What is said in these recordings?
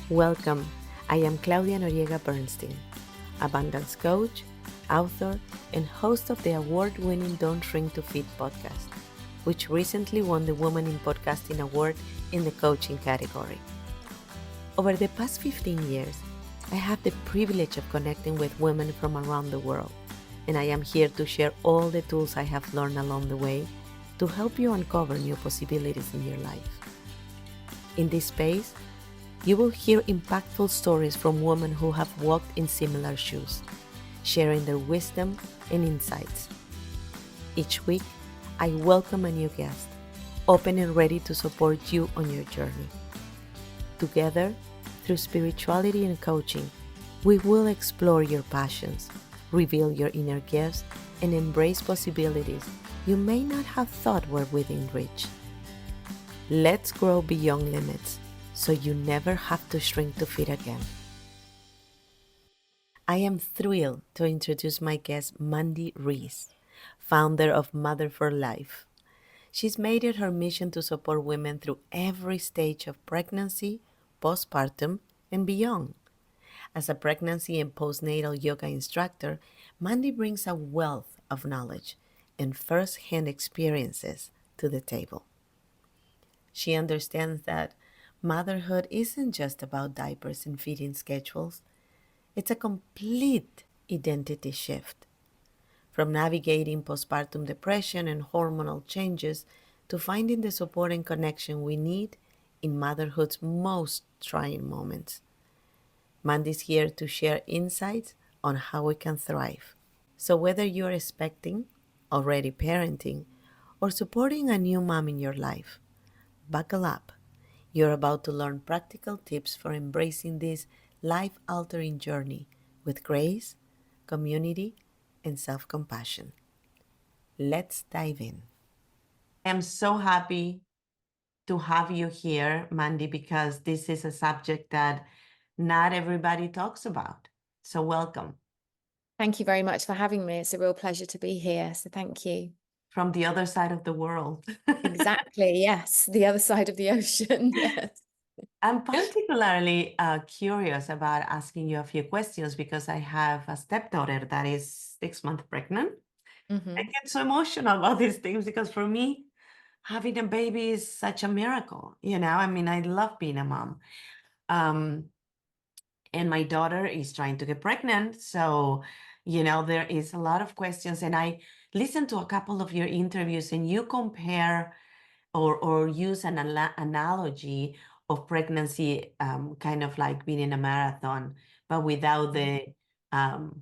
Welcome. I am Claudia Noriega-Bernstein, abundance coach, author, and host of the award-winning Don't Shrink to Fit podcast, which recently won the Woman in Podcasting Award in the coaching category. Over the past 15 years, I have the privilege of connecting with women from around the world, and I am here to share all the tools I have learned along the way to help you uncover new possibilities in your life. In this space, you will hear impactful stories from women who have walked in similar shoes, sharing their wisdom and insights. Each week, I welcome a new guest, open and ready to support you on your journey. Together, through spirituality and coaching, we will explore your passions, reveal your inner gifts, and embrace possibilities you may not have thought were within reach. Let's grow beyond limits, so you never have to shrink to fit again. I am thrilled to introduce my guest, Mandy Rees, founder of Mother for Life. She's made it her mission to support women through every stage of pregnancy, postpartum, and beyond. As a pregnancy and postnatal yoga instructor, Mandy brings a wealth of knowledge and first-hand experiences to the table. She understands that motherhood isn't just about diapers and feeding schedules. It's a complete identity shift. From navigating postpartum depression and hormonal changes to finding the support and connection we need in motherhood's most trying moments. Mandy's here to share insights on how we can thrive. So whether you're expecting, already parenting, or supporting a new mom in your life, buckle up. You're about to learn practical tips for embracing this life-altering journey with grace, community, and self-compassion. Let's dive in. I'm so happy to have you here, Mandy, because this is a subject that not everybody talks about. So welcome. Thank you very much for having me. It's a real pleasure to be here. So thank you. From the other side of the world. Exactly. Yes. The other side of the ocean. Yes. I'm particularly curious about asking you a few questions because I have a stepdaughter that is 6 months pregnant. I get so emotional about these things because for me, having a baby is such a miracle. I mean, I love being a mom. Um, and my daughter is trying to get pregnant. So, there is a lot of questions. And I listened to a couple of your interviews and you compare or use an analogy of pregnancy, kind of like being in a marathon, but without um,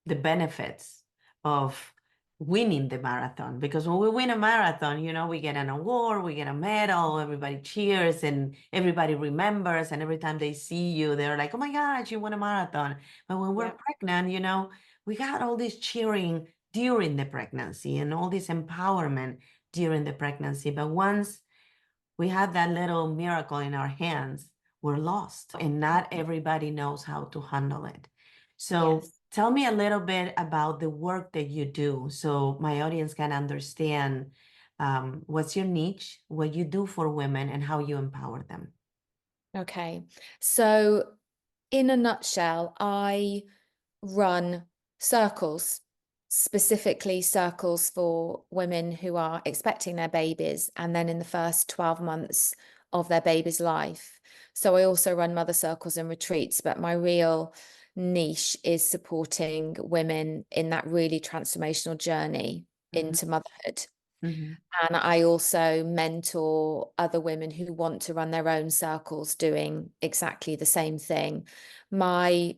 the benefits of winning the marathon. Because when we win a marathon, we get an award, we get a medal, everybody cheers and everybody remembers. And every time they see you, they're like, oh my gosh, you won a marathon. But when we're pregnant, we got all this cheering during the pregnancy and all this empowerment during the pregnancy. But once we have that little miracle in our hands, we're lost. And not everybody knows how to handle it. So tell me a little bit about the work that you do so my audience can understand what's your niche, what you do for women, and how you empower them. Okay. So in a nutshell, I run circles, specifically circles for women who are expecting their babies and then in the first 12 months of their baby's life. So I also run mother circles and retreats, but my real niche is supporting women in that really transformational journey into motherhood. And I also mentor other women who want to run their own circles doing exactly the same thing. My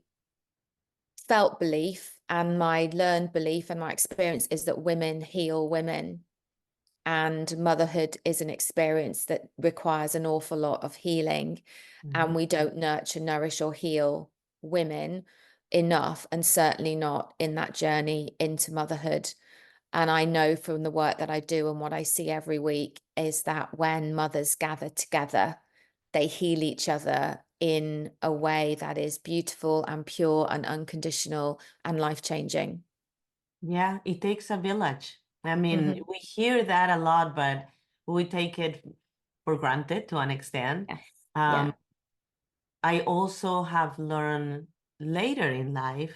felt belief and my learned belief and my experience is that women heal women, and motherhood is an experience that requires an awful lot of healing, and we don't nurture, nourish, or heal women enough, and certainly not in that journey into motherhood. And I know from the work that I do and what I see every week is that when mothers gather together, they heal each other in a way that is beautiful and pure and unconditional and life-changing. Yeah, it takes a village. I mean, we hear that a lot, but we take it for granted to an extent. Yes. Yeah. I also have learned later in life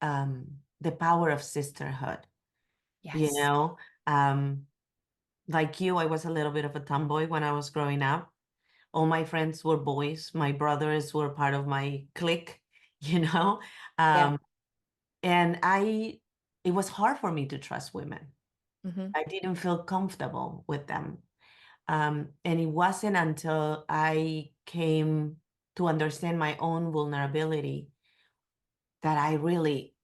the power of sisterhood. You Yes. know, um, like you, I was a little bit of a tomboy when I was growing up. All my friends were boys. My brothers were part of my clique, you know. Yeah. Um, and it was hard for me to trust women. Hmm. I didn't feel comfortable with them. And it wasn't until I came to understand my own vulnerability that I really,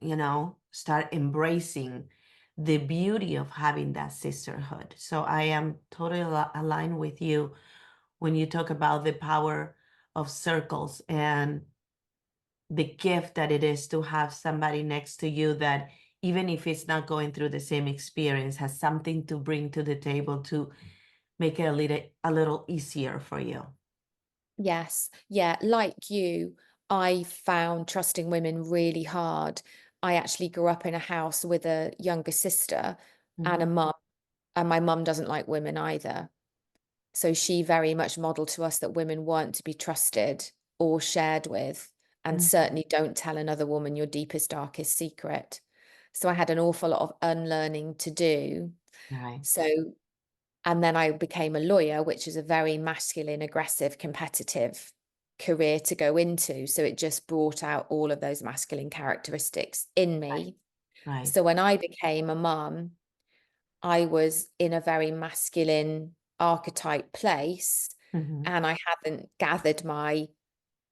start embracing the beauty of having that sisterhood. So I am totally aligned with you when you talk about the power of circles and the gift that it is to have somebody next to you that, even if it's not going through the same experience, has something to bring to the table to make it a little easier for you. Yes. Yeah. Like you, I found trusting women really hard. I actually grew up in a house with a younger sister and a Hmm. mum, and my mum doesn't like women either. So she very much modeled to us that women weren't to be trusted or shared with, and Hmm. certainly don't tell another woman your deepest, darkest secret. So I had an awful lot of unlearning to do. Right. So, and then I became a lawyer, which is a very masculine, aggressive, competitive career to go into. So it just brought out all of those masculine characteristics in Right. me. Right. So when I became a mum, I was in a very masculine archetype place, Hmm. and I hadn't gathered my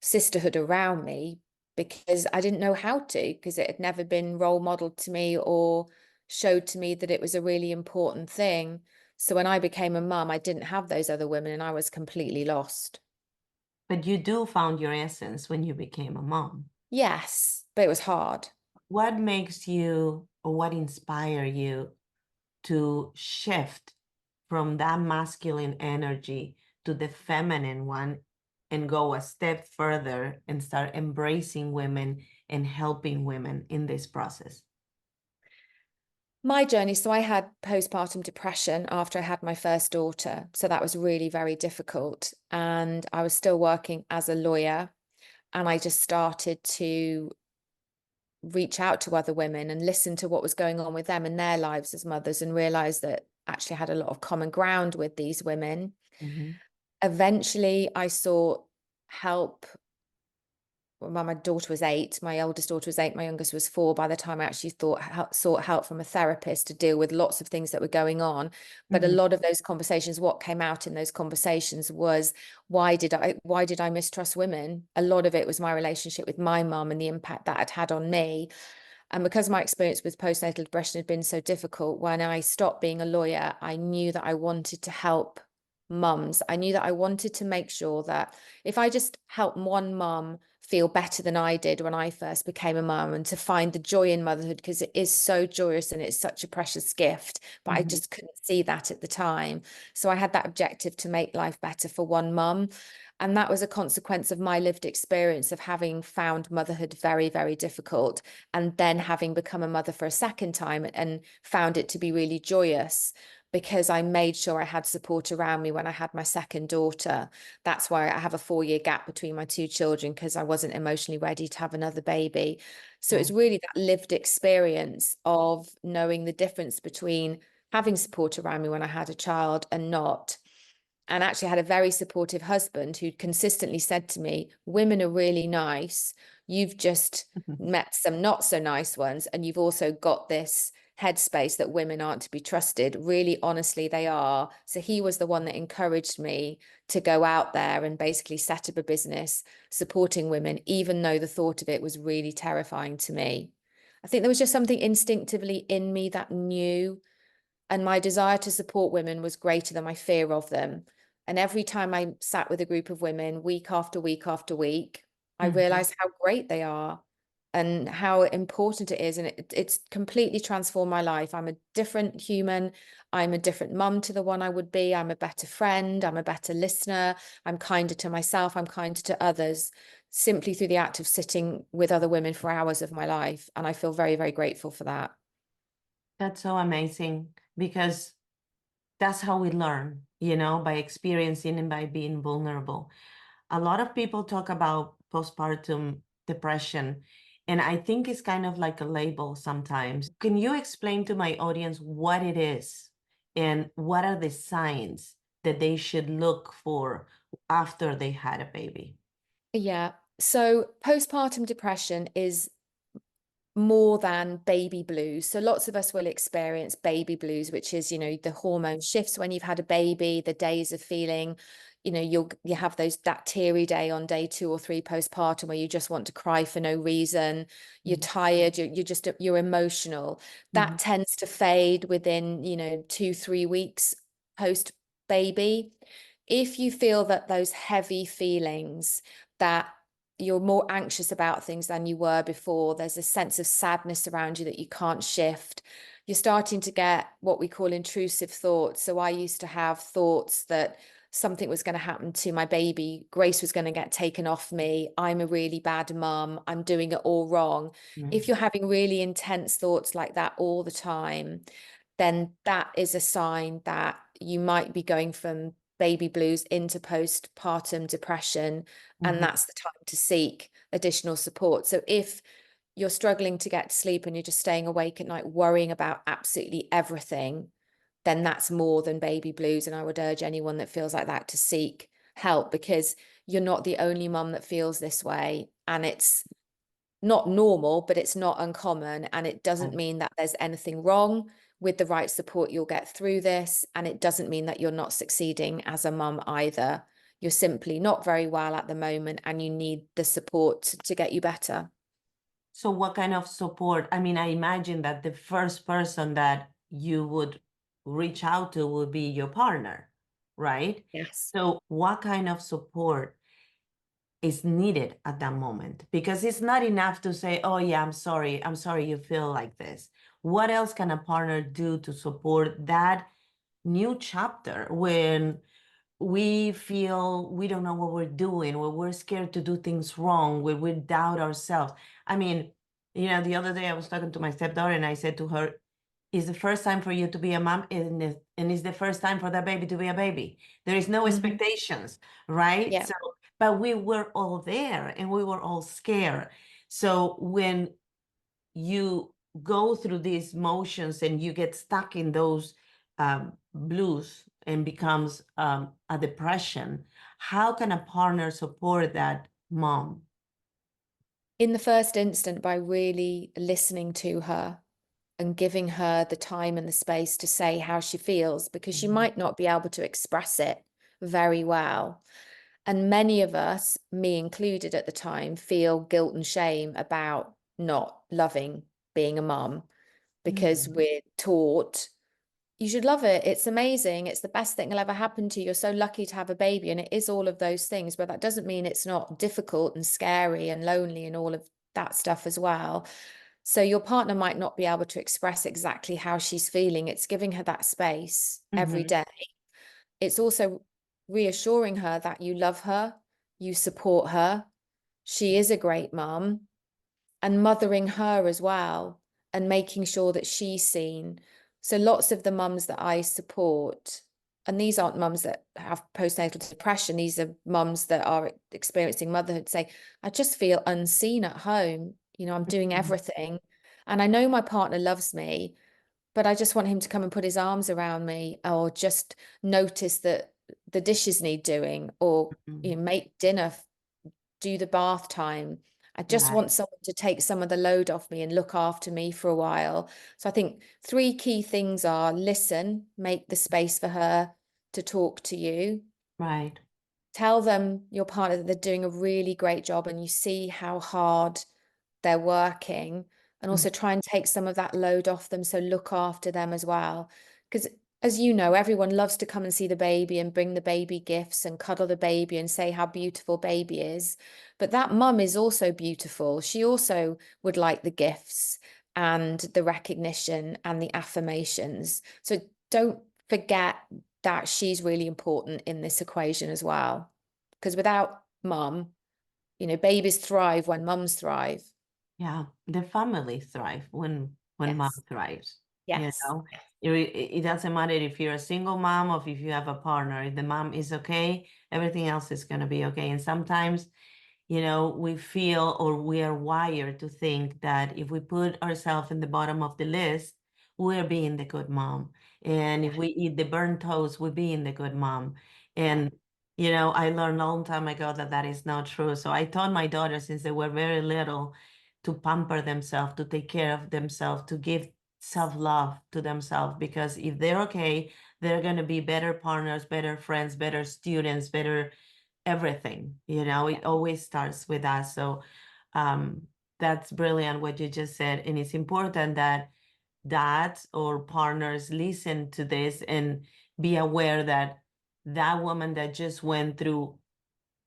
sisterhood around me because I didn't know how to, because it had never been role modeled to me or showed to me that it was a really important thing. So when I became a mum, I didn't have those other women and I was completely lost. But you do found your essence when you became a mom. Yes, but it was hard. What makes you, or what inspire you to shift from that masculine energy to the feminine one and go a step further and start embracing women and helping women in this process? My journey, so I had postpartum depression after I had my first daughter. So that was really very difficult. And I was still working as a lawyer. And I just started to reach out to other women and listen to what was going on with them in their lives as mothers, and realize that actually I had a lot of common ground with these women. Hmm. Eventually, I sought help. Well, my daughter was 8, my eldest daughter was 8, my youngest was 4 by the time I actually sought help from a therapist to deal with lots of things that were going on. But a Hmm. lot of those conversations, what came out in those conversations was, why did I mistrust women? A lot of it was my relationship with my mum and the impact that had had on me. And because my experience with postnatal depression had been so difficult, when I stopped being a lawyer, I knew that I wanted to help mums. I knew that I wanted to make sure that if I just help one mum feel better than I did when I first became a mum, and to find the joy in motherhood, because it is so joyous and it's such a precious gift, but I Hmm. just couldn't see that at the time. So I had that objective to make life better for one mum. And that was a consequence of my lived experience of having found motherhood very, very difficult, and then having become a mother for a second time and found it to be really joyous, because I made sure I had support around me when I had my second daughter. That's why I have a 4-year gap between my two children, because I wasn't emotionally ready to have another baby. So it's Right. really that lived experience of knowing the difference between having support around me when I had a child and not. And actually, I had a very supportive husband who consistently said to me, women are really nice. You've just met some not so nice ones. And you've also got this headspace that women aren't to be trusted. Really, honestly, they are. So he was the one that encouraged me to go out there and basically set up a business supporting women, even though the thought of it was really terrifying to me. I think there was just something instinctively in me that knew, and my desire to support women was greater than my fear of them. And every time I sat with a group of women, week after week after week, I Hmm. realized how great they are and how important it is. And it's completely transformed my life. I'm a different human. I'm a different mum to the one I would be. I'm a better friend. I'm a better listener. I'm kinder to myself. I'm kinder to others, simply through the act of sitting with other women for hours of my life. And I feel very, very grateful for that. That's so amazing because that's how we learn, by experiencing and by being vulnerable. A lot of people talk about postpartum depression, and I think it's kind of like a label sometimes. Can you explain to my audience what it is and what are the signs that they should look for after they had a baby? Yeah. So postpartum depression is more than baby blues. So lots of us will experience baby blues, which is, the hormone shifts when you've had a baby, the days of feeling, you have that teary day on day 2 or 3 postpartum where you just want to cry for no reason. You're tired, you're emotional. Mhm. That tends to fade within, 2, 3 weeks post baby. If you feel that those heavy feelings, that you're more anxious about things than you were before, there's a sense of sadness around you that you can't shift, you're starting to get what we call intrusive thoughts. So I used to have thoughts that something was going to happen to my baby, Grace was going to get taken off me, I'm a really bad mum, I'm doing it all wrong. If Mhm. you're having really intense thoughts like that all the time, then that is a sign that you might be going from baby blues into postpartum depression, and Mhm. that's the time to seek additional support. So if you're struggling to get to sleep and you're just staying awake at night worrying about absolutely everything, then that's more than baby blues. And I would urge anyone that feels like that to seek help, because you're not the only mum that feels this way. And it's not normal, but it's not uncommon. And it doesn't Right. mean that there's anything wrong. With the right support, you'll get through this. And it doesn't mean that you're not succeeding as a mum either. You're simply not very well at the moment and you need the support to get you better. So what kind of support? I mean, I imagine that the first person that you would reach out to would be your partner, right? Yes. So what kind of support is needed at that moment? Because it's not enough to say, oh yeah, I'm sorry you feel like this. What else can a partner do to support that new chapter when we feel we don't know what we're doing, when we're scared to do things wrong, when we doubt ourselves? I mean, the other day I was talking to my stepdaughter and I said to her, it's the first time for you to be a mom, and it's the first time for that baby to be a baby. There is no Mhm. expectations, right? Yeah. So, but we were all there and we were all scared. So when you go through these motions and you get stuck in those blues and becomes a depression, how can a partner support that mom? In the first instant, by really listening to her and giving her the time and the space to say how she feels, because she Mhm. might not be able to express it very well. And many of us, me included at the time, feel guilt and shame about not loving being a mum, because Mhm. we're taught you should love it. It's amazing. It's the best thing that'll ever happen to you. You're so lucky to have a baby. And it is all of those things, but that doesn't mean it's not difficult and scary and lonely and all of that stuff as well. So your partner might not be able to express exactly how she's feeling. It's giving her that space every Mhm. day. It's also reassuring her that you love her, you support her, she is a great mum, and mothering her as well and making sure that she's seen. So lots of the mums that I support, and these aren't mums that have postnatal depression, these are mums that are experiencing motherhood, say, I just feel unseen at home. I'm doing Mhm. everything. And I know my partner loves me, but I just want him to come and put his arms around me, or just notice that the dishes need doing, or Mhm. make dinner, do the bath time. I just Right. want someone to take some of the load off me and look after me for a while. So I think 3 key things are: listen, make the space for her to talk to you, Right. tell them, your partner, that they're doing a really great job and you see how hard they're working, and Mhm. also try and take some of that load off them. So look after them as well. Because as you know, everyone loves to come and see the baby and bring the baby gifts and cuddle the baby and say how beautiful baby is. But that mum is also beautiful. She also would like the gifts and the recognition and the affirmations. So don't forget that she's really important in this equation as well. Because without mum, babies thrive when mums thrive. Yeah, the family thrive when mom Yes. thrives. You Yes. know, it doesn't matter if you're a single mom or if you have a partner. If the mom is okay, everything else is gonna be okay. And sometimes we feel, or we are wired to think that if we put ourselves in the bottom of the list, we're being the good mom. And if Yeah. we eat the burnt toast, we're being the good mom. And, I learned a long time ago that that is not true. So I taught my daughters since they were very little to pamper themselves, to take care of themselves, to give self-love to themselves, because if they're okay, they're going to be better partners, better friends, better students, better everything. Yeah. It always starts with us. So um, that's brilliant what you just said. And it's important that dads or partners listen to this and be aware that that woman that just went through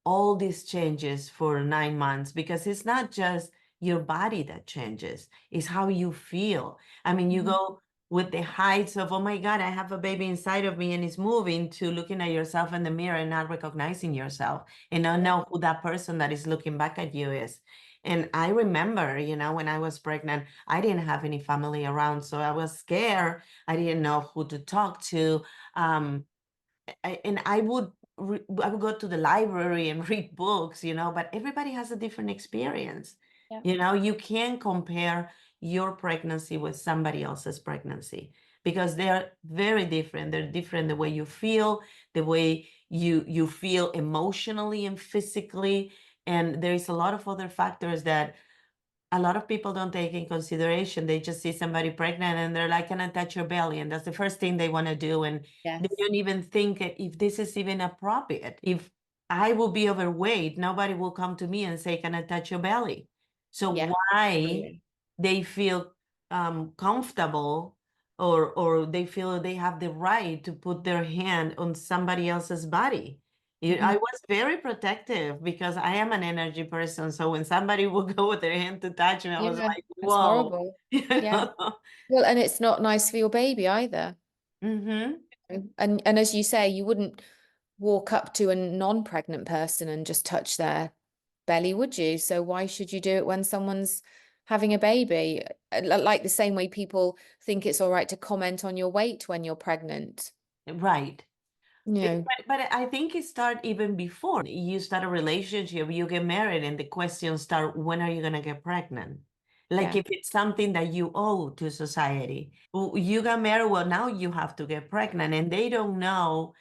all these changes for 9 months, because it's not just your body that changes, it's how you feel. I mean, you Mhm. go with the heights of, oh my God, I have a baby inside of me and it's moving, to looking at yourself in the mirror and not recognizing yourself and not Yeah. know who that person that is looking back at you is. And I remember, when I was pregnant, I didn't have any family around, so I was scared. I didn't know who to talk to. Um, and I would go to the library and read books, but everybody has a different experience. Yeah. You can't compare your pregnancy with somebody else's pregnancy, because they're very different. They're different the way you feel, the way you feel emotionally and physically, and there's a lot of other factors that a lot of people don't take in consideration. They just see somebody pregnant and they're like, "Can I touch your belly?" And that's the first thing they want to do. And they Yes. don't even think if this is even appropriate. If I will be overweight, nobody will come to me and say, "Can I touch your belly?" So Yeah. why Brilliant. they feel comfortable, or they feel they have the right to put their hand on somebody else's body? I Mhm. was very protective because I am an energy person. So when somebody would go with their hand to touch me, I was Yeah. like, That's whoa. horrible. You Yeah. know? Well, and it's not nice for your baby either. Mm-hmm. And as you say, you wouldn't walk up to a non-pregnant person and just touch their belly, would you? So why should you do it when someone's having a baby? Like the same way people think it's all right to comment on your weight when you're pregnant. Right. You know, But I think it start even before you start a relationship, you get married, and the questions start, when are you gonna get pregnant? Like yeah, if it's something that you owe to society. You got married, well, now you have to get pregnant, and they don't know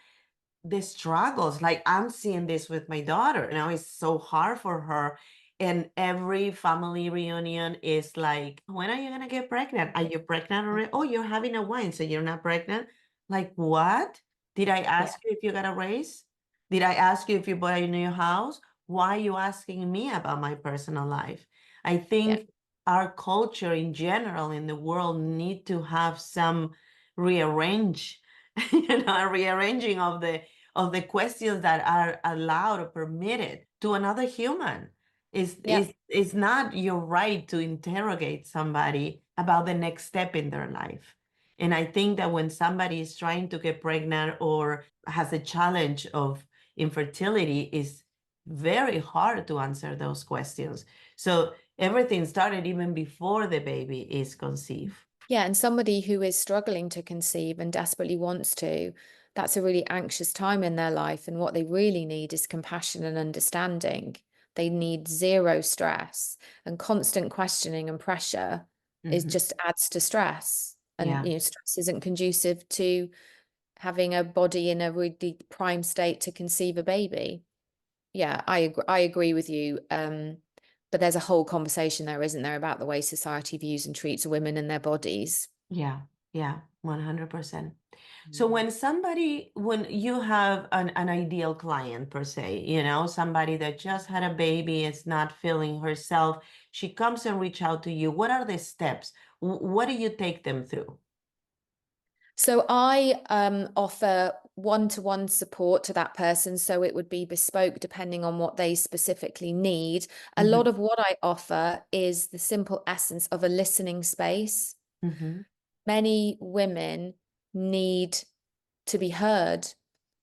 the struggles. Like I'm seeing this with my daughter. It's so hard for her. And every family reunion is like, when are you gonna get pregnant? Are you pregnant already? Oh, you're having a wine, so you're not pregnant? Like, what? Did I yeah, ask you if you got a raise? Did I ask you if you bought a new house? Why are you asking me about my personal life? I yeah, think our culture in general in the world need to have some rearrange, rearranging of the questions that are allowed or permitted to another human. Is yeah. is not your right to interrogate somebody about the next step in their life. And I think that when somebody is trying to get pregnant or has a challenge of infertility, is very hard to answer those questions. So everything started even before the baby is conceived. Yeah, and somebody who is struggling to conceive and desperately wants to, that's a really anxious time in their life. And what they really need is compassion and understanding. They need zero stress, and constant questioning and pressure is Mhm. just adds to stress. And Yeah. stress isn't conducive to having a body in a really prime state to conceive a baby. Yeah, I agree with you. But there's a whole conversation there, isn't there, about the way society views and treats women and their bodies. Yeah, yeah, 100%. So Mm. when you have an ideal client per se, somebody that just had a baby, is not feeling herself, she comes and reach out to you. What are the steps? What do you take them through? So I offer one-to-one support to that person. So it would be bespoke depending on what they specifically need. A lot Hmm. of what I offer is the simple essence of a listening space. Hmm. Many women need to be heard,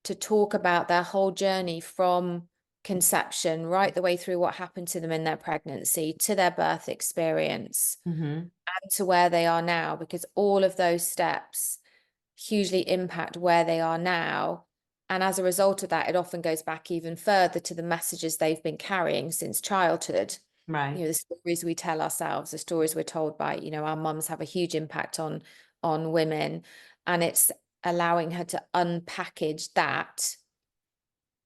to talk about their whole journey from conception right the way through what happened to them in their pregnancy, to their birth experience, Hmm. and to where they are now, because all of those steps hugely impact where they are now And as a result of that, it often goes back even further to the messages they've been carrying since childhood. Right. The stories we tell ourselves, the stories we're told by, our mums have a huge impact on women. And it's allowing her to unpackage that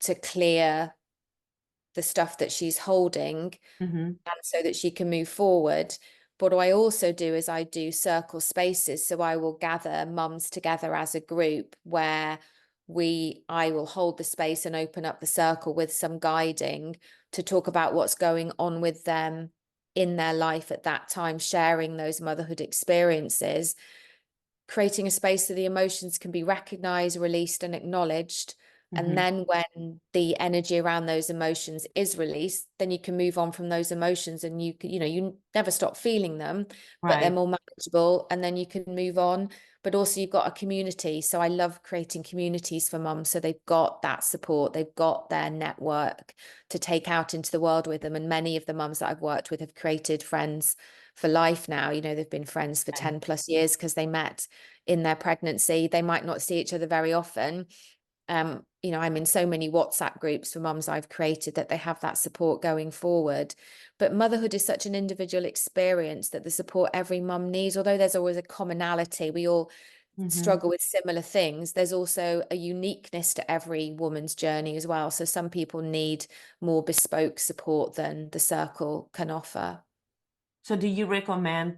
to clear the stuff that she's holding, Mm-hmm. and so that she can move forward. But what I also do is I do circle spaces. So I will gather mums together as a group where I will hold the space and open up the circle with some guiding to talk about what's going on with them in their life at that time, sharing those motherhood experiences, creating a space so the emotions can be recognized, released, and acknowledged. And Mm-hmm. then when the energy around those emotions is released, then you can move on from those emotions, and you never stop feeling them, but they're Right. more manageable, and then you can move on. But also you've got a community. So I love creating communities for mums. So they've got that support, they've got their network to take out into the world with them. And many of the mums that I've worked with have created friends for life now. They've been friends for Right. 10 plus years because they met in their pregnancy. They might not see each other very often. I'm in so many WhatsApp groups for mums I've created that they have that support going forward. But motherhood is such an individual experience that the support every mum needs, although there's always a commonality, we all Mm-hmm. struggle with similar things. There's also a uniqueness to every woman's journey as well. So some people need more bespoke support than the circle can offer. So do you recommend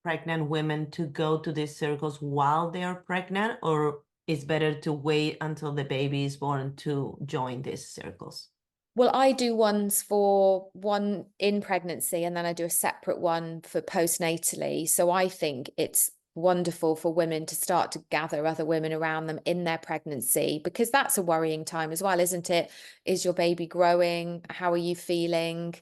pregnant women to go to these circles while they are pregnant, or it's better to wait until the baby is born to join these circles? Well, I do one in pregnancy, and then I do a separate one for postnatally. So I think it's wonderful for women to start to gather other women around them in their pregnancy, because that's a worrying time as well, isn't it? Is your baby growing? How are you feeling?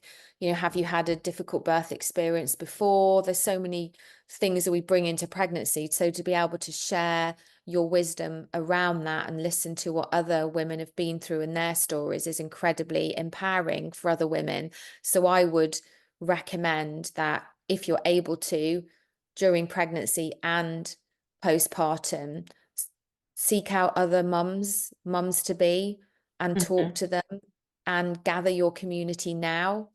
Have you had a difficult birth experience before? There's so many things that we bring into pregnancy. So to be able to share your wisdom around that and listen to what other women have been through in their stories is incredibly empowering for other women. So I would recommend that if you're able to, during pregnancy and postpartum, seek out other mums to be, and talk Mm-hmm. to them and gather your community now,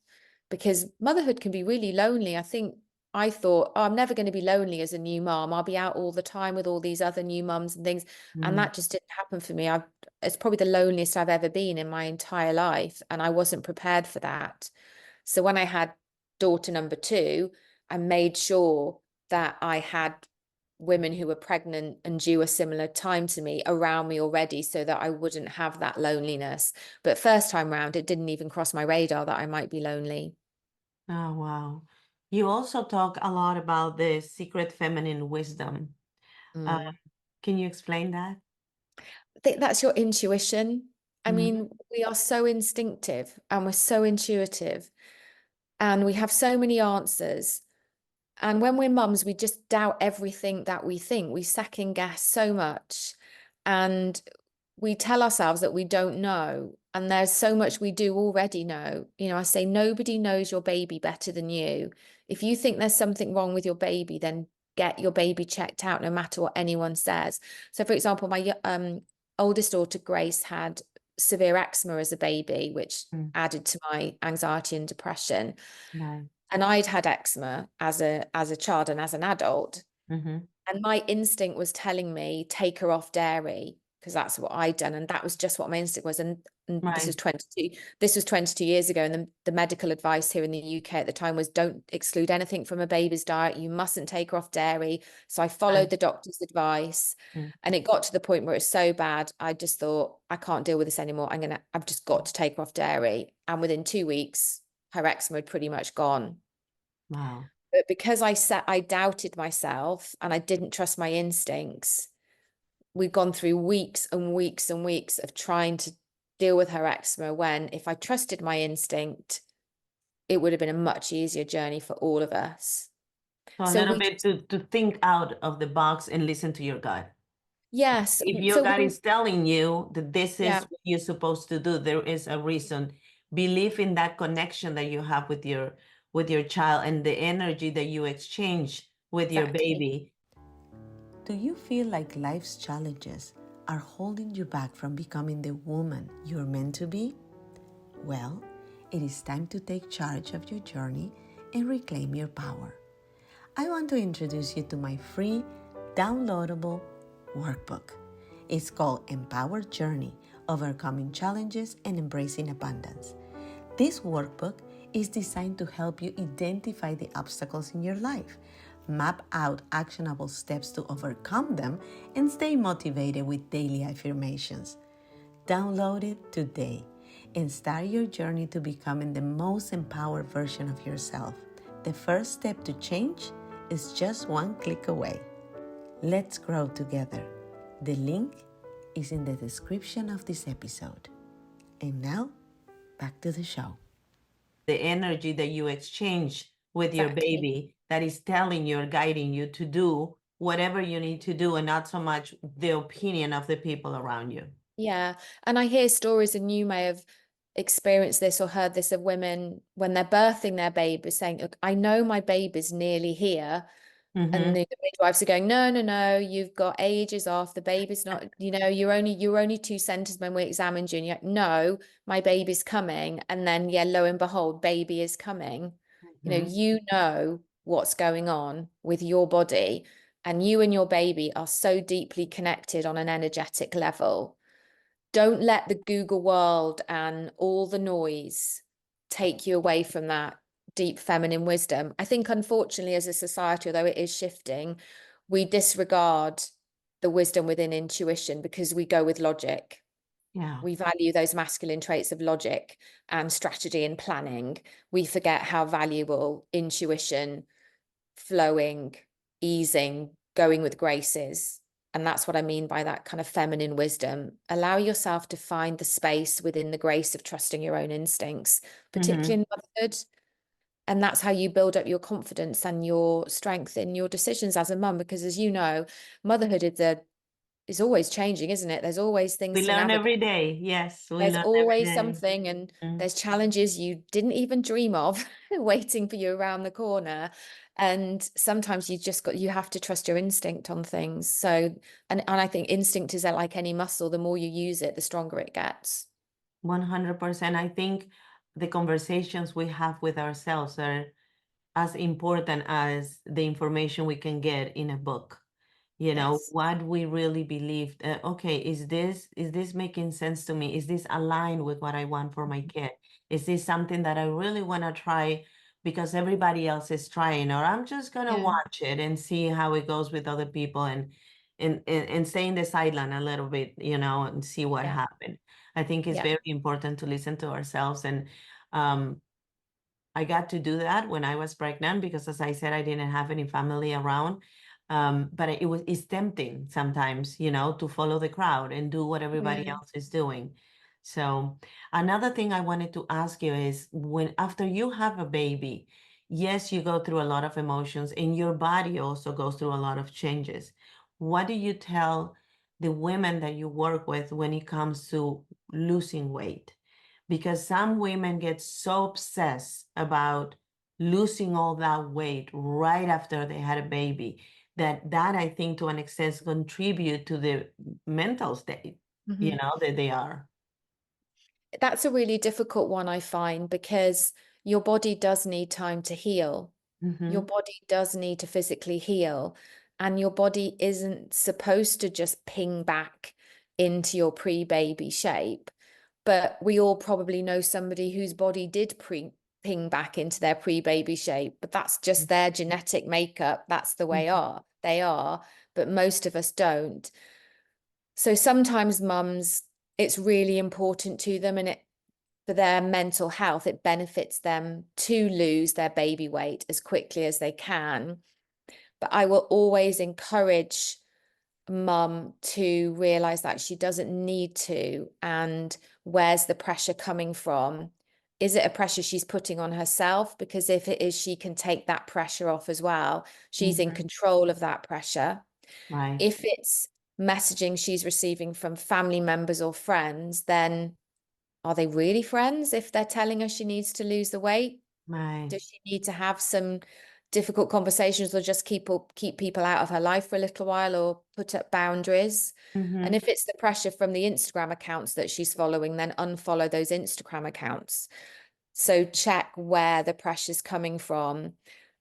because motherhood can be really lonely. I thought, oh, I'm never going to be lonely as a new mom. I'll be out all the time with all these other new mums and things. And Mm. that just didn't happen for me. It's probably the loneliest I've ever been in my entire life. And I wasn't prepared for that. So when I had daughter number two, I made sure that I had women who were pregnant and due a similar time to me around me already, so that I wouldn't have that loneliness. But first time round, it didn't even cross my radar that I might be lonely. Oh, wow. You also talk a lot about the secret feminine wisdom. Uh, Mm. can you explain that? I think that's your intuition. I Mm-hmm. mean, we are so instinctive and we're so intuitive, and we have so many answers. And when we're mums, we just doubt everything that we think. We second guess so much. And we tell ourselves that we don't know. And there's so much we do already know. I say nobody knows your baby better than you. If you think there's something wrong with your baby, then get your baby checked out, no matter what anyone says. So, for example, my oldest daughter, Grace, had severe eczema as a baby, which Mm. added to my anxiety and depression. Right. And I'd had eczema as a child and as an adult. Mm-hmm. And my instinct was telling me, take her off dairy, because that's what I'd done. And that was just what my instinct was. And Right. this was 22 years ago. And the medical advice here in the UK at the time was, don't exclude anything from a baby's diet. You mustn't take her off dairy. So I Right. followed the doctor's advice. Mm. And it got to the point where it's so bad, I just thought, I can't deal with this anymore. I've just got to take her off dairy. And within 2 weeks, her eczema had pretty much gone. Wow. But because I doubted myself and I didn't trust my instincts, we've gone through weeks and weeks and weeks of trying to deal with her eczema, when if I trusted my instinct, it would have been a much easier journey for all of us. So a So little we bit just, to think out of the box and listen to your gut. yes. If your So gut we, is telling you that this is yeah, what you're supposed to do, there is a reason. Believe in that connection that you have with your child and the energy that you exchange with your exactly. baby. Do you feel like life's challenges are holding you back from becoming the woman you're meant to be? Well, it is time to take charge of your journey and reclaim your power. I want to introduce you to my free downloadable workbook. It's called Empowered Journey: Overcoming Challenges and Embracing Abundance. This workbook is designed to help you identify the obstacles in your life, map out actionable steps to overcome them, and stay motivated with daily affirmations. Download it today and start your journey to becoming the most empowered version of yourself. The first step to change is just one click away. Let's grow together. The link is in the description of this episode. And now, back to the show. The energy that you exchange with your Exactly. baby that is telling you or guiding you to do whatever you need to do, and not so much the opinion of the people around you. Yeah. And I hear stories, and you may have experienced this or heard this, of women when they're birthing their baby saying, look, I know my baby's nearly here. And Mm-hmm. the midwives are going, no, no, no, you've got ages off. The baby's not, you were only 2 centimeters when we examined you. And you're like, no, my baby's coming. And then, yeah, lo and behold, baby is coming. Mm-hmm. You know what's going on with your body, and you and your baby are so deeply connected on an energetic level. Don't let the Google world and all the noise take you away from that deep feminine wisdom. I think, unfortunately, as a society, although it is shifting, we disregard the wisdom within intuition because we go with logic. Yeah. We value those masculine traits of logic and strategy and planning. We forget how valuable intuition, flowing, easing, going with grace is. And that's what I mean by that kind of feminine wisdom. Allow yourself to find the space within the grace of trusting your own instincts, Mm-hmm. particularly in motherhood. And that's how you build up your confidence and your strength in your decisions as a mum. Because, as you know, motherhood is always changing, isn't it? There's always We things to learn navigate. every day. Yes, we There's learn every always day. something, and Mm. there's challenges you didn't even dream of waiting for you around the corner. And sometimes you have to trust your instinct on things. So, and I think instinct is like any muscle. The more you use it, the stronger it gets. 100%. I think the conversations we have with ourselves are as important as the information we can get in a book. Yes. What we really believe. Okay, is this making sense to me? Is this aligned with what I want for my kid? Is this something that I really want to try because everybody else is trying, or I'm just gonna Yeah. watch it and see how it goes with other people, and stay in the sideline a little bit, and see what Yeah. happens. I think it's Yeah. very important to listen to ourselves. And um, I got to do that when I was pregnant because, as I said, I didn't have any family around. But it's tempting sometimes, to follow the crowd and do what everybody Yeah. else is doing. So another thing I wanted to ask you is, when after you have a baby, yes, you go through a lot of emotions, and your body also goes through a lot of changes. What do you tell the women that you work with when it comes to losing weight? Because some women get so obsessed about losing all that weight right after they had a baby, that I think to an extent contribute to the mental state, Mhm. that they are. That's a really difficult one, I find, because your body does need time to heal. Your Mm-hmm. body does need to physically heal, and your body isn't supposed to just ping back into your pre-baby shape. But we all probably know somebody whose body did ping back into their pre-baby shape, but that's just their genetic makeup. That's the way they are, but most of us don't. So sometimes mums, it's really important to them, and for their mental health, it benefits them to lose their baby weight as quickly as they can. But I will always encourage mum to realize that she doesn't need to. And where's the pressure coming from? Is it a pressure she's putting on herself? Because if it is, she can take that pressure off as well. She's in Mm-hmm. control of that pressure. Right, If it's messaging she's receiving from family members or friends, then are they really friends if they're telling her she needs to lose the weight? right. Does she need to have some difficult conversations, or just keep people out of her life for a little while, or put up boundaries. And Mm-hmm. if it's the pressure from the Instagram accounts that she's following, then unfollow those Instagram accounts. So check where the pressure's coming from.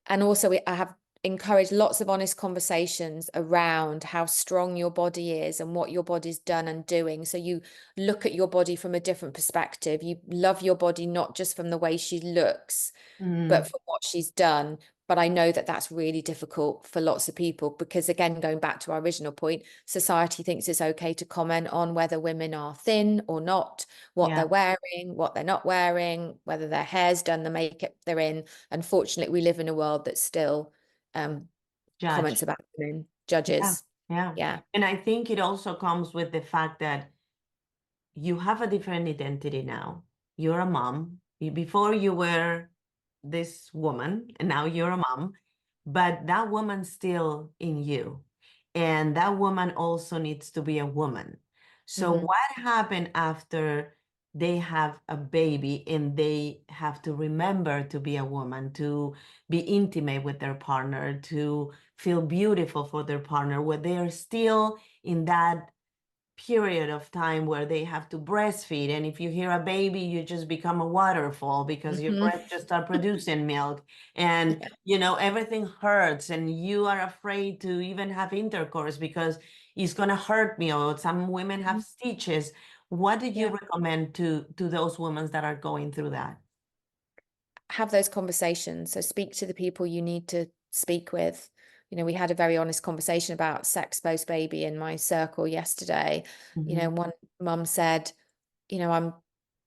And also, I have encouraged lots of honest conversations around how strong your body is and what your body's done and doing. So you look at your body from a different perspective. You love your body not just from the way she looks, but Mm. for what she's done. But I know that that's really difficult for lots of people because, again, going back to our original point, society thinks it's okay to comment on whether women are thin or not, what Yeah. they're wearing, what they're not wearing, whether their hair's done, the makeup they're in. Unfortunately, we live in a world that still comments Judge. about women, Yeah. judges. Yeah. Yeah. And I think it also comes with the fact that you have a different identity now. You're a mom. Before you were this woman, and now you're a mom, but that woman's still in you. And that woman also needs to be a woman. So Mm-hmm. what happened after they have a baby and they have to remember to be a woman, to be intimate with their partner, to feel beautiful for their partner, where they are still in that period of time where they have to breastfeed, and if you hear a baby you just become a waterfall because your Mm-hmm. breast just start producing milk, and Yeah. everything hurts and you are afraid to even have intercourse because it's going to hurt me, or some women have stitches. What did you Yeah. recommend to those women that are going through that? Have those conversations. So speak to the people you need to speak with. We had a very honest conversation about sex post baby in my circle yesterday. Mm-hmm. One mum said,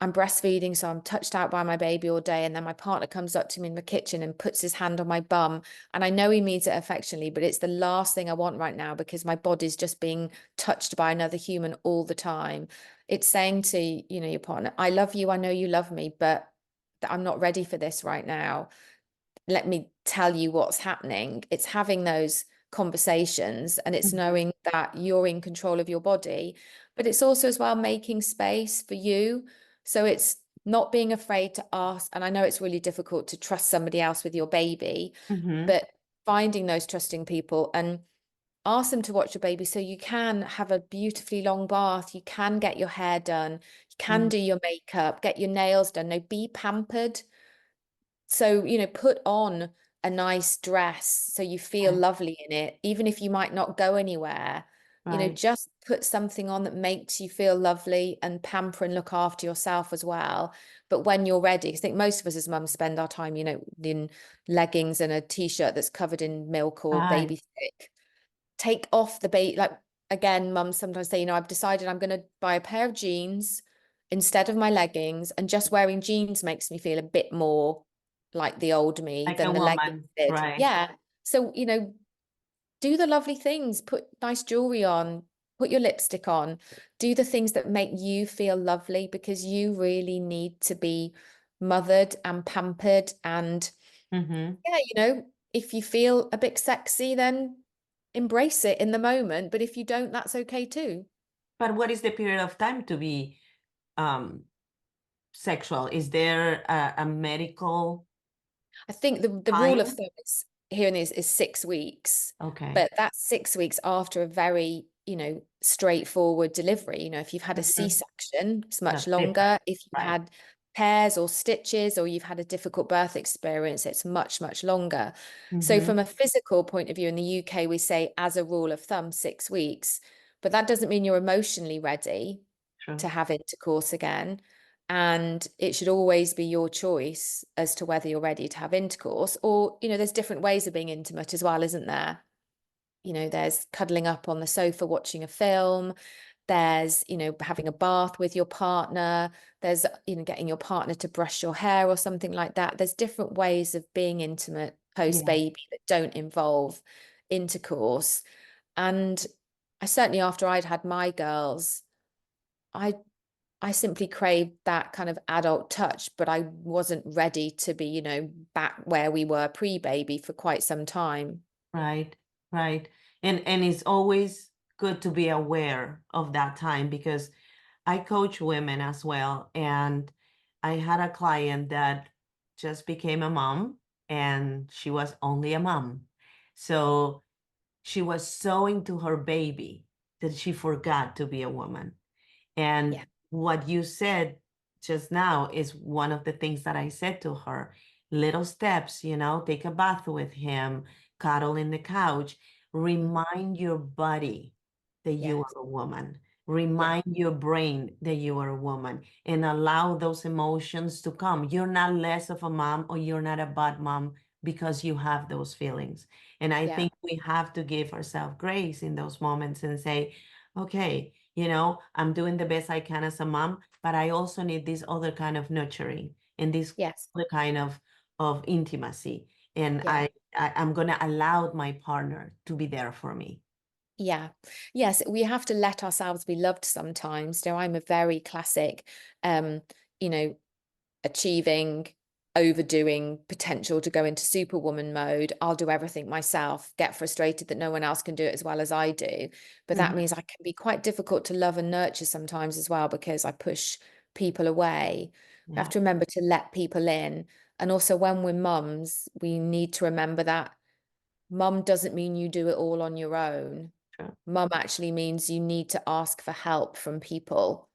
I'm breastfeeding, so I'm touched out by my baby all day. And then my partner comes up to me in the kitchen and puts his hand on my bum. And I know he means it affectionately, but it's the last thing I want right now because my body's just being touched by another human all the time. It's saying to, your partner, I love you, I know you love me, but I'm not ready for this right now. Let me tell you what's happening. It's having those conversations, and it's Mm-hmm. knowing that you're in control of your body, but it's also as well making space for you. So it's not being afraid to ask. And I know it's really difficult to trust somebody else with your baby, Mm-hmm. but finding those trusting people and ask them to watch your baby so you can have a beautifully long bath, you can get your hair done, you can Mm-hmm. do your makeup, get your nails done. No, be pampered. So, put on a nice dress so you feel Okay. lovely in it, even if you might not go anywhere. Right. Just put something on that makes you feel lovely and pamper and look after yourself as well. But when you're ready, 'cause I think most of us as mums spend our time, in leggings and a t-shirt that's covered in milk or Right. baby thick. Take off the baby. Like, again, mums sometimes say, I've decided I'm going to buy a pair of jeans instead of my leggings, and just wearing jeans makes me feel a bit more like the old me Like a than the leggings woman, did. right? Yeah. So, do the lovely things, put nice jewelry on, put your lipstick on, do the things that make you feel lovely, because you really need to be mothered and pampered. And Mm-hmm. yeah, if you feel a bit sexy, then embrace it in the moment. But if you don't, that's okay too. But what is the period of time to be um sexual? Is there a medical I think the rule of time? thumb is here and is 6 weeks, Okay. but that's 6 weeks after a very, straightforward delivery. If you've had a Hmm. C-section, it's much That's different, longer. If you've right? had tears or stitches, or you've had a difficult birth experience, it's much, much longer. So Mm-hmm. from a physical point of view, in the UK, we say, as a rule of thumb, 6 weeks, but that doesn't mean you're emotionally ready True. to have intercourse again. And it should always be your choice as to whether you're ready to have intercourse. Or, there's different ways of being intimate as well, isn't there? There's cuddling up on the sofa watching a film. There's, having a bath with your partner. There's, getting your partner to brush your hair or something like that. There's different ways of being intimate post Yeah. baby that don't involve intercourse. And I certainly, after I'd had my girls, I I simply craved that kind of adult touch, but I wasn't ready to be, back where we were pre-baby for quite some time. Right. Right. And it's always good to be aware of that time because I coach women as well. And I had a client that just became a mom. and she was only a mom. So she was so into her baby that she forgot to be a woman. Yeah. And what you said just now is one of the things that I said to her. Little steps, take a bath with him, cuddle in the couch. Remind your body that you Yes. are a woman. Yeah. Remind your brain that you are a woman and allow those emotions to come. You're not less of a mom or you're not a bad mom because you have those feelings. And I Yeah. think we have to give ourselves grace in those moments and say, okay, I'm doing the best I can as a mom, but I also need this other kind of nurturing and this Yes. other kind of intimacy. And Yeah. I'm gonna allow my partner to be there for me. Yeah. Yes, we have to let ourselves be loved sometimes. So I'm a very classic, you know, achieving, overdoing potential to go into superwoman mode. I'll do everything myself, get frustrated that no one else can do it as well as I do. But that Mhm. means I can be quite difficult to love and nurture sometimes as well because I push people away. We have Yeah, to remember to let people in. And also when we're mums, we need to remember that mum doesn't mean you do it all on your own. true. Mum actually means you need to ask for help from people.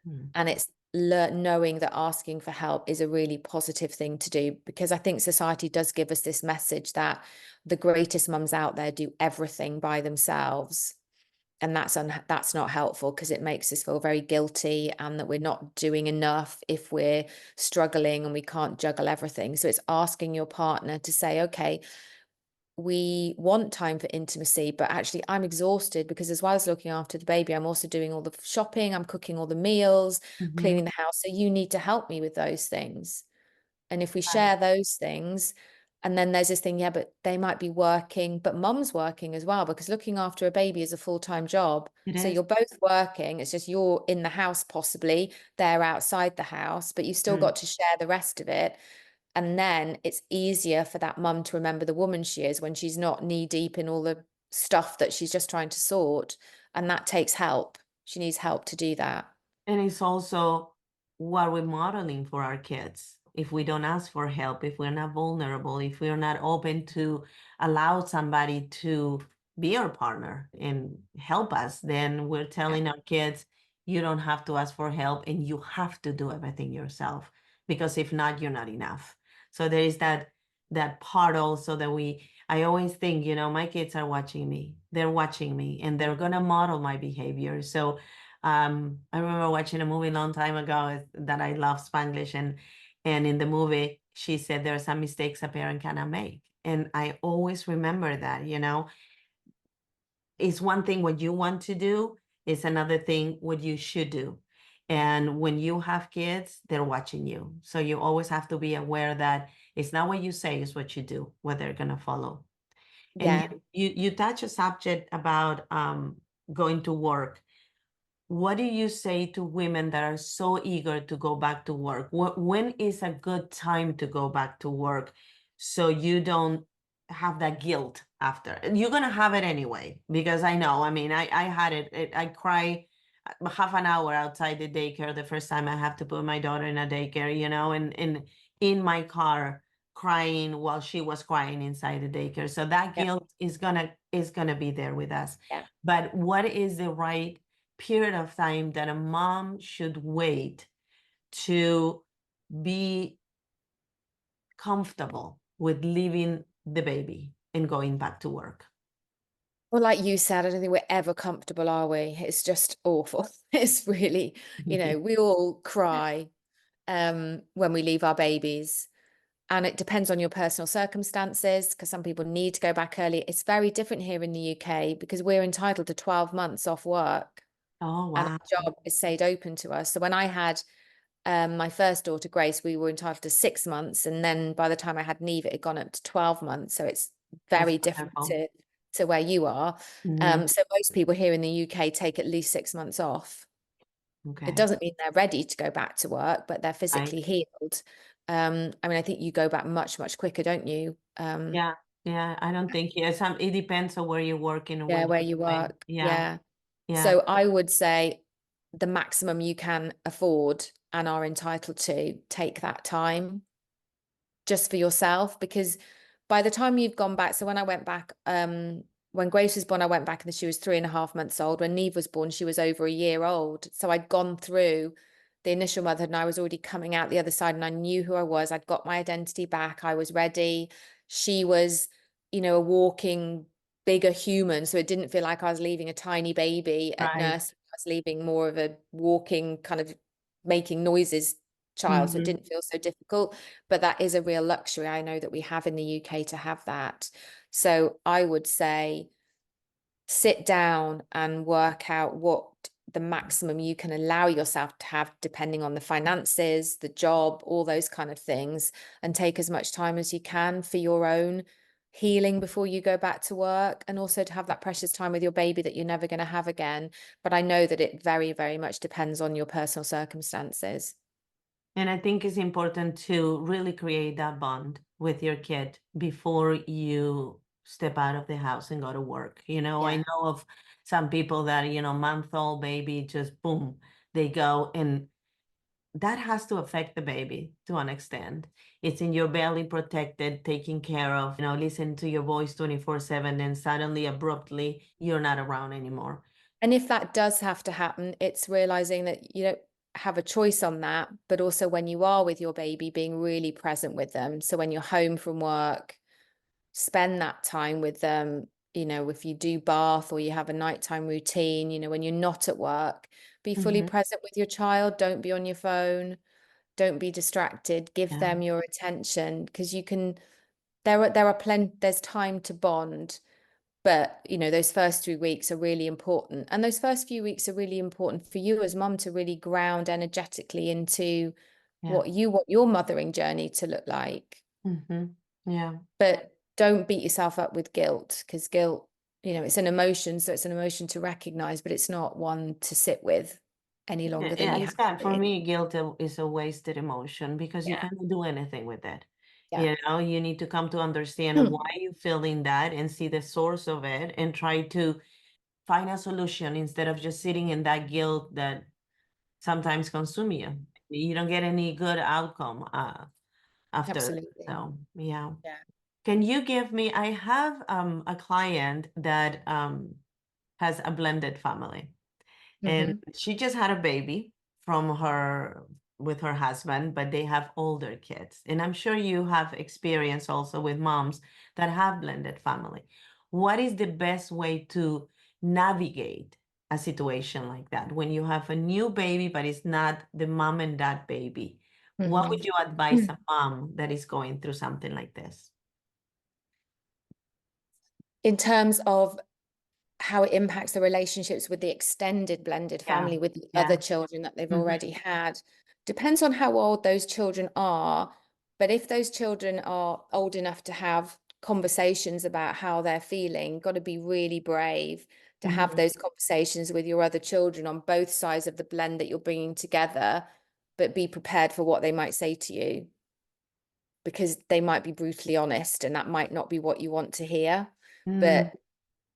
Mm. And it's knowing that asking for help is a really positive thing to do because I think society does give us this message that the greatest mums out there do everything by themselves. And that's not helpful because it makes us feel very guilty and that we're not doing enough if we're struggling and we can't juggle everything. So it's asking your partner to say, okay, we want time for intimacy, but actually I'm exhausted because as well as looking after the baby, I'm also doing all the shopping, I'm cooking all the meals, Mhm. cleaning the house. So you need to help me with those things. And if we Right. share those things, and then there's this thing, yeah, but they might be working, but mum's working as well, because looking after a baby is a full-time job. It So is. you're both working. It's just you're in the house, possibly, they're outside the house, but you've still Mm. got to share the rest of it. And then it's easier for that mum to remember the woman she is when she's not knee deep in all the stuff that she's just trying to sort. And that takes help. She needs help to do that. And it's also what we're modeling for our kids. If we don't ask for help, if we're not vulnerable, if we're not open to allow somebody to be our partner and help us, then we're Yeah. telling our kids, you don't have to ask for help and you have to do everything yourself. Because if not, you're not enough. So there is that part also that I always think, my kids are watching me. They're watching me and they're gonna model my behavior. So I remember watching a movie a long time ago that I love Spanglish, and in the movie she said there are some mistakes a parent cannot make, and I always remember that. It's one thing what you want to do, it's another thing what you should do, and when you have kids, they're watching you, so you always have to be aware that it's not what you say, it's what you do, what they're gonna follow. And Yeah. you touch a subject about going to work. What do you say to women that are so eager to go back to work? When is a good time to go back to work so you don't have that guilt after? You're gonna have it anyway, because I know, I mean, I had I cry half an hour outside the daycare the first time I have to put my daughter in a daycare, and in my car crying while she was crying inside the daycare. So that Yep. guilt is gonna be there with us. Yeah. But what is the right period of time that a mom should wait to be comfortable with leaving the baby and going back to work? Well, like you said, I don't think we're ever comfortable, are we? It's just awful. It's really, we all cry when we leave our babies. And it depends on your personal circumstances, because some people need to go back early. It's very different here in the UK because we're entitled to 12 months off work Oh, and wow. our job is stayed open to us. So when I had my first daughter, Grace, we were entitled to 6 months. And then by the time I had Neve, it had gone up to 12 months. So it's That's very different wonderful. to where you are. Hmm. So most people here in the UK take at least 6 months off. It Okay. doesn't mean they're ready to go back to work, but they're Right. physically healed. I mean, I think you go back much, much quicker, don't you? Yeah. Yeah. I don't think, yeah, it depends on where you're working or Yeah, what where you're you doing. work. Yeah. Yeah. Yeah. So I would say the maximum you can afford and are entitled to take that time. just for yourself, because by the time you've gone back, so when I went back, when Grace was born, I went back and she was 3.5 months old. When Neve was born, she was over a year old. So I'd gone through the initial motherhood and I was already coming out the other side and I knew who I was. I'd got my identity back. I was ready. She was, a walking bigger human. So it didn't feel like I was leaving a tiny baby at Right. nursery. I was leaving more of a walking kind of making noises child. So it Mm-hmm. didn't feel so difficult, but that is a real luxury. I know that we have in the UK to have that. So I would say sit down and work out what the maximum you can allow yourself to have, depending on the finances, the job, all those kind of things, and take as much time as you can for your own healing before you go back to work, and also to have that precious time with your baby that you're never going to have again. But I know that it very, very much depends on your personal circumstances. And I think it's important to really create that bond with your kid before you step out of the house and go to work. I Yeah. know of some people that, month-old baby, just boom, they go, and that has to affect the baby to an extent. It's in your belly protected, taken care of, listen to your voice 24/7, and suddenly, abruptly, you're not around anymore. And if that does have to happen, it's realizing that you don't have a choice on that, but also when you are with your baby, being really present with them. So when you're home from work, spend that time with them. If you do bath or you have a nighttime routine, when you're not at work, be fully Hmm. present with your child. Don't be on your phone. Don't be distracted. Give Yeah. them your attention, because there's time to bond. But, those first 3 weeks are really important. And those first few weeks are really important for you as mum to really ground energetically into Yeah. what you want your mothering journey to look like. Hmm. Yeah. But don't beat yourself up with guilt, because guilt, it's an emotion. So it's an emotion to recognize, but it's not one to sit with any longer than Yeah, you it's have got, for to. me, guilt is a wasted emotion because you Yeah. cannot do anything with it. Yeah. You need to come to understand why you're feeling that and see the source of it and try to find a solution instead of just sitting in that guilt that sometimes consume you. You don't get any good outcome after. Absolutely. So, yeah. Yeah. Can you give me, I have a client that has a blended family. And Hmm. she just had a baby from her with her husband, but they have older kids. And I'm sure you have experience also with moms that have blended family. What is the best way to navigate a situation like that when you have a new baby, but it's not the mom and dad baby? What would you advise a mom that is going through something like this? In terms of how it impacts the relationships with the extended blended Yeah, family with the other yeah. children that they've Hmm. already had. Depends on how old those children are. But if those children are old enough to have conversations about how they're feeling, got to be really brave to have Hmm. those conversations with your other children on both sides of the blend that you're bringing together, but be prepared for what they might say to you, because they might be brutally honest and that might not be what you want to hear. Mm, But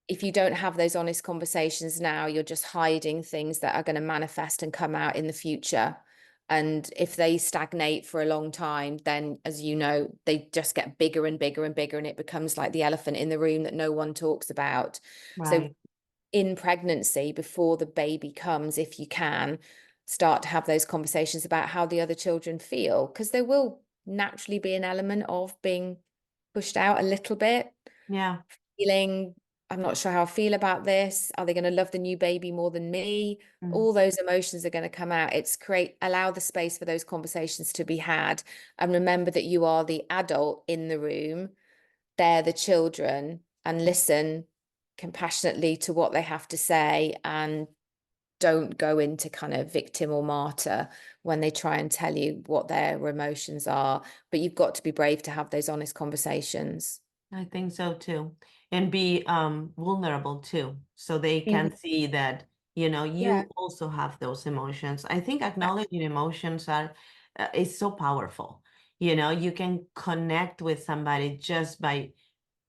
if you don't have those honest conversations now, you're just hiding things that are going to manifest and come out in the future. And if they stagnate for a long time, then, as you know, they just get bigger and bigger and bigger, and it becomes like the elephant in the room that no one talks about. So, right. in pregnancy, before the baby comes, if you can, start to have those conversations about how the other children feel, because there will naturally be an element of being pushed out a little bit, Yeah. feeling, I'm not sure how I feel about this. Are they going to love the new baby more than me? Mm, All those emotions are going to come out. Allow the space for those conversations to be had. And remember that you are the adult in the room, they're the children, and listen compassionately to what they have to say, and don't go into kind of victim or martyr when they try and tell you what their emotions are. But you've got to be brave to have those honest conversations. I think so too. And be vulnerable too, so they can Mhm. see that, Yeah. you also have those emotions. I think acknowledging emotions are is so powerful. You can connect with somebody just by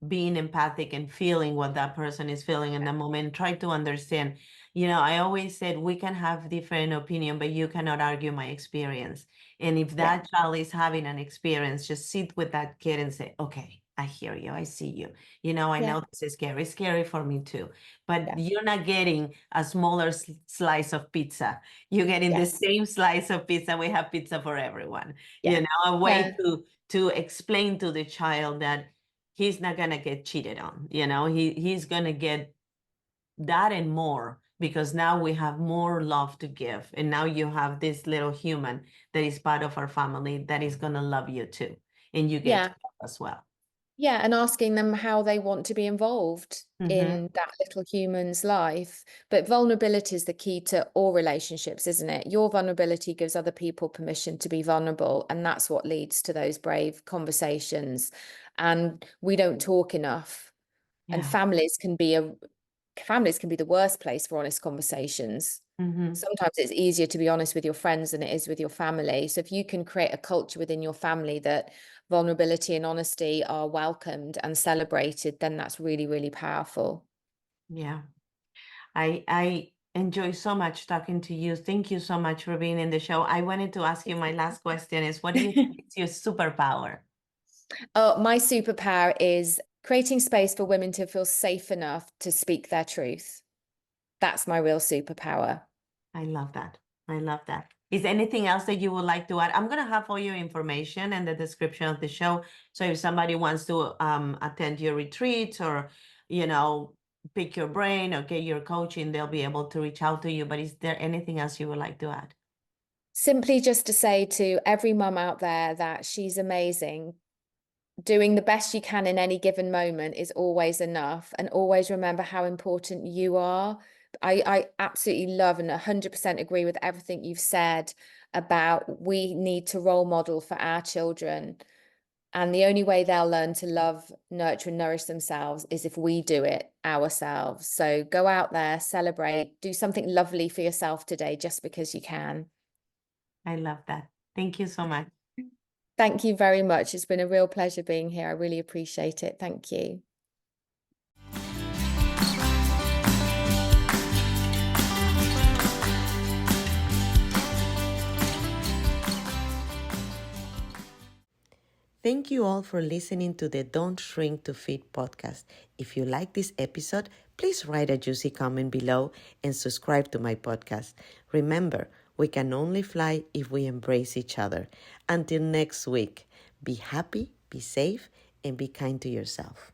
being empathic and feeling what that person is feeling in the moment, try to understand. I always said we can have different opinion, but you cannot argue my experience. And if Yeah, that child is having an experience, just sit with that kid and say, okay, I hear you, I see you. I yeah, know this is scary. It's scary for me too. But yeah, you're not getting a smaller slice of pizza. You're getting the yes, same slice of pizza. We have pizza for everyone. yeah, A way yeah, to explain to the child that he's not gonna get cheated on. He's gonna get that and more, because now we have more love to give, and now you have this little human that is part of our family that is gonna love you too, and you get to yeah. love as well. Yeah, and asking them how they want to be involved Mm-hmm. in that little human's life. But vulnerability is the key to all relationships, isn't it? Your vulnerability gives other people permission to be vulnerable, and that's what leads to those brave conversations. And we don't talk enough, and Yeah. families can be the worst place for honest conversations. Mm-hmm. Sometimes it's easier to be honest with your friends than it is with your family. So if you can create a culture within your family that vulnerability and honesty are welcomed and celebrated, then that's really, really powerful. Yeah. I enjoy so much talking to you. Thank you so much for being in the show. I wanted to ask you, my last question is, what do you think is your superpower? Oh, my superpower is creating space for women to feel safe enough to speak their truth. That's my real superpower. I love that. I love that. Is there anything else that you would like to add? I'm going to have all your information in the description of the show. So if somebody wants to attend your retreats, or, you know, pick your brain or get your coaching, they'll be able to reach out to you. But is there anything else you would like to add? Simply just to say to every mum out there that she's amazing. Doing the best you can in any given moment is always enough. And always remember how important you are. I absolutely love and 100% agree with everything you've said about we need to role model for our children. And the only way they'll learn to love, nurture, and nourish themselves is if we do it ourselves. So go out there, celebrate, do something lovely for yourself today just because you can. I love that. Thank you so much. Thank you very much. It's been a real pleasure being here. I really appreciate it. Thank you. Thank you all for listening to the Don't Shrink to Fit podcast. If you like this episode, please write a juicy comment below and subscribe to my podcast. Remember, we can only fly if we embrace each other. Until next week, be happy, be safe, and be kind to yourself.